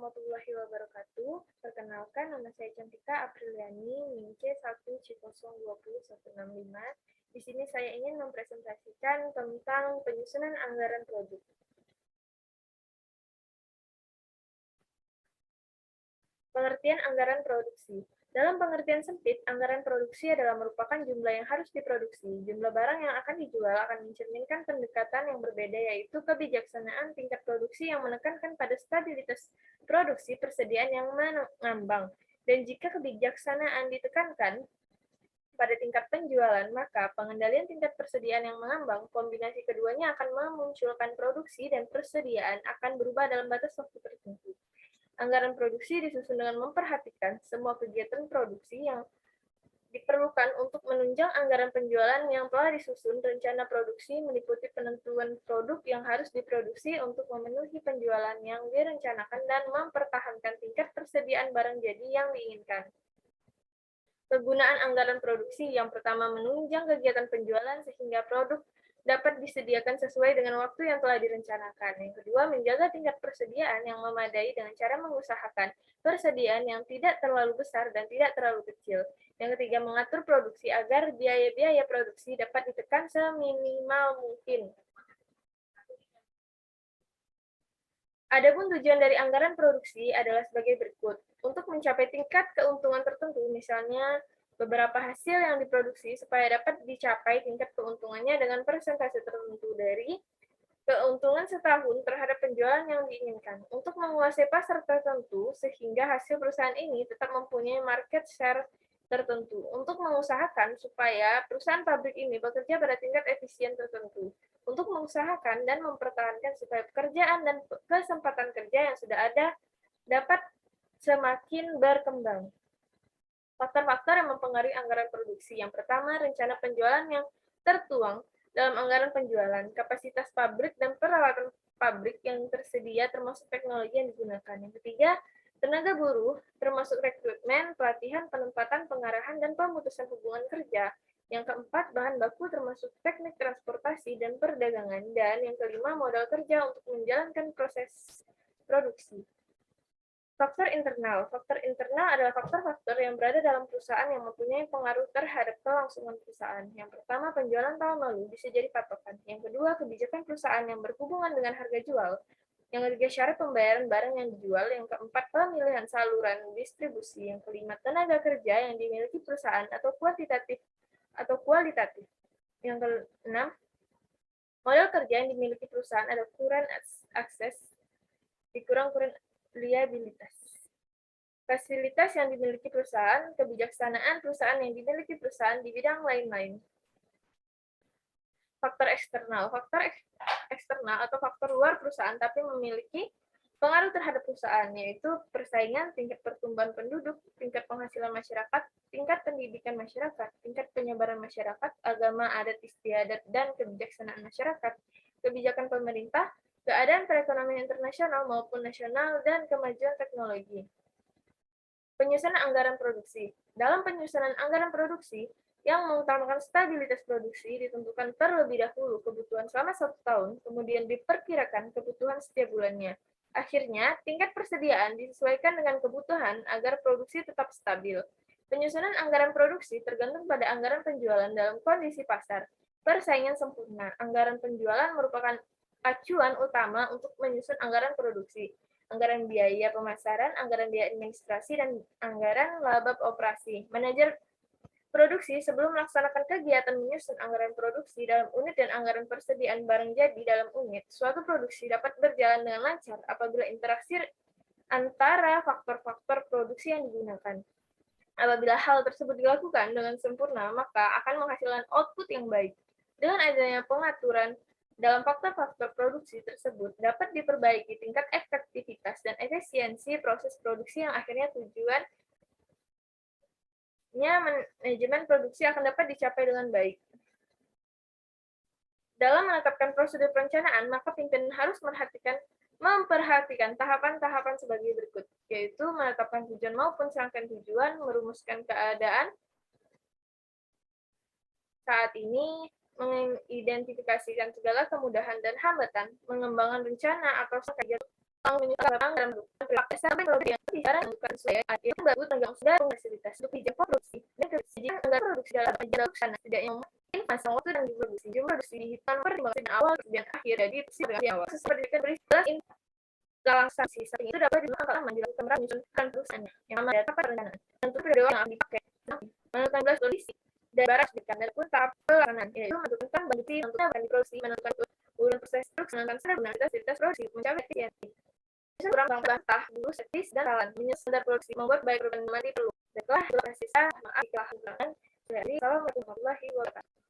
warahmatullahi wabarakatuh. Perkenalkan, nama saya Cantika Apriliani, NIM C1C020165. Di sini saya ingin mempresentasikan tentang penyusunan anggaran produk. Pengertian anggaran produksi. Dalam pengertian sempit, anggaran produksi adalah merupakan jumlah yang harus diproduksi. Jumlah barang yang akan dijual akan mencerminkan pendekatan yang berbeda, yaitu kebijaksanaan tingkat produksi yang menekankan pada stabilitas produksi persediaan yang mengambang. Dan jika kebijaksanaan ditekankan pada tingkat penjualan, maka pengendalian tingkat persediaan yang mengambang, kombinasi keduanya akan memunculkan produksi dan persediaan akan berubah dalam batas waktu tertentu. Anggaran produksi disusun dengan memperhatikan semua kegiatan produksi yang diperlukan untuk menunjang anggaran penjualan yang telah disusun. Rencana produksi meliputi penentuan produk yang harus diproduksi untuk memenuhi penjualan yang direncanakan dan mempertahankan tingkat persediaan barang jadi yang diinginkan. Kegunaan anggaran produksi yang pertama menunjang kegiatan penjualan sehingga produk dapat disediakan sesuai dengan waktu yang telah direncanakan. Yang kedua, menjaga tingkat persediaan yang memadai dengan cara mengusahakan persediaan yang tidak terlalu besar dan tidak terlalu kecil. Yang ketiga, mengatur produksi agar biaya-biaya produksi dapat ditekan seminimal mungkin. Adapun tujuan dari anggaran produksi adalah sebagai berikut. Untuk mencapai tingkat keuntungan tertentu, misalnya beberapa hasil yang diproduksi supaya dapat dicapai tingkat keuntungannya dengan persentase tertentu dari keuntungan setahun terhadap penjualan yang diinginkan. Untuk menguasai pasar tertentu, sehingga hasil perusahaan ini tetap mempunyai market share tertentu. Untuk mengusahakan supaya perusahaan pabrik ini bekerja pada tingkat efisien tertentu. Untuk mengusahakan dan mempertahankan supaya pekerjaan dan kesempatan kerja yang sudah ada dapat semakin berkembang. Faktor-faktor yang mempengaruhi anggaran produksi. Yang pertama, rencana penjualan yang tertuang dalam anggaran penjualan, kapasitas pabrik dan peralatan pabrik yang tersedia termasuk teknologi yang digunakan. Yang ketiga, tenaga buruh termasuk rekrutmen, pelatihan, penempatan, pengarahan, dan pemutusan hubungan kerja. Yang keempat, bahan baku termasuk teknik transportasi dan perdagangan. Dan yang kelima, modal kerja untuk menjalankan proses produksi. Faktor internal. Faktor internal adalah faktor-faktor yang berada dalam perusahaan yang mempunyai pengaruh terhadap kelangsungan perusahaan. Yang pertama, penjualan tahun lalu bisa jadi patokan. Yang kedua, kebijakan perusahaan yang berhubungan dengan harga jual. Yang ketiga, syarat pembayaran barang yang dijual. Yang keempat, pemilihan saluran distribusi. Yang kelima, tenaga kerja yang dimiliki perusahaan atau kuantitatif atau kualitatif. Yang keenam, modal kerja yang dimiliki perusahaan ada kurang akses, dikurang liabilitas. Fasilitas yang dimiliki perusahaan, kebijaksanaan perusahaan yang dimiliki perusahaan di bidang lain-lain. Faktor eksternal. Faktor eksternal atau faktor luar perusahaan tapi memiliki pengaruh terhadap perusahaan, yaitu persaingan, tingkat pertumbuhan penduduk, tingkat penghasilan masyarakat, tingkat pendidikan masyarakat, tingkat penyebaran masyarakat, agama, adat istiadat, dan kebijaksanaan masyarakat, kebijakan pemerintah, keadaan perekonomian internasional maupun nasional, dan kemajuan teknologi. Penyusunan anggaran produksi. Dalam penyusunan anggaran produksi, yang mengutamakan stabilitas produksi ditentukan terlebih dahulu kebutuhan selama 1 tahun, kemudian diperkirakan kebutuhan setiap bulannya. Akhirnya, tingkat persediaan disesuaikan dengan kebutuhan agar produksi tetap stabil. Penyusunan anggaran produksi tergantung pada anggaran penjualan dalam kondisi pasar. Persaingan sempurna. Anggaran penjualan merupakan acuan utama untuk menyusun anggaran produksi, anggaran biaya pemasaran, anggaran biaya administrasi, dan anggaran laba operasi. Manajer produksi sebelum melaksanakan kegiatan menyusun anggaran produksi dalam unit dan anggaran persediaan barang jadi dalam unit, suatu produksi dapat berjalan dengan lancar apabila interaksi antara faktor-faktor produksi yang digunakan. Apabila hal tersebut dilakukan dengan sempurna, maka akan menghasilkan output yang baik. Dengan adanya pengaturan dalam faktor-faktor produksi tersebut dapat diperbaiki tingkat efektivitas dan efisiensi proses produksi yang akhirnya tujuannya manajemen produksi akan dapat dicapai dengan baik. Dalam menetapkan prosedur perencanaan, maka pimpinan harus memperhatikan tahapan-tahapan sebagai berikut, yaitu menetapkan tujuan maupun serangkaian tujuan, merumuskan keadaan saat ini, mengidentifikasikan segala kemudahan dan hambatan, mengembangkan rencana atau strategi menyukai lapang dalam bentuk perilaku sampai produk yang bicara bukan sesuai yang bagus tanggung jawab fasilitas untuk dijangkau produksi dan ketersediaan anggaran produksi dalam agenda sana setidaknya mungkin masa waktu dan diproduksi jumlah produksi dihitung pertimbangan awal dan akhir jadi seperti awal seperti kan beristilah instalasi samping itu dapat dilakukan lama dilakukan menyusunkan perusahaannya yang lama data perencanaan tentu periode yang dipakai menentukan belas kondisi dan barat sebutkan dan pun tahap pelaksanaan yaitu menentukan bagi tentunya akan diproduksi menentukan urutan proses produksi menentukan standar aktivitas produksi mencapai efisiensi kurang bantah dulu setis dan jalan menyusun standar produksi membuat baik perubahan mati perlu setelah sisa maaf telah dari Assalamualaikum warahmatullahi wabarakatuh.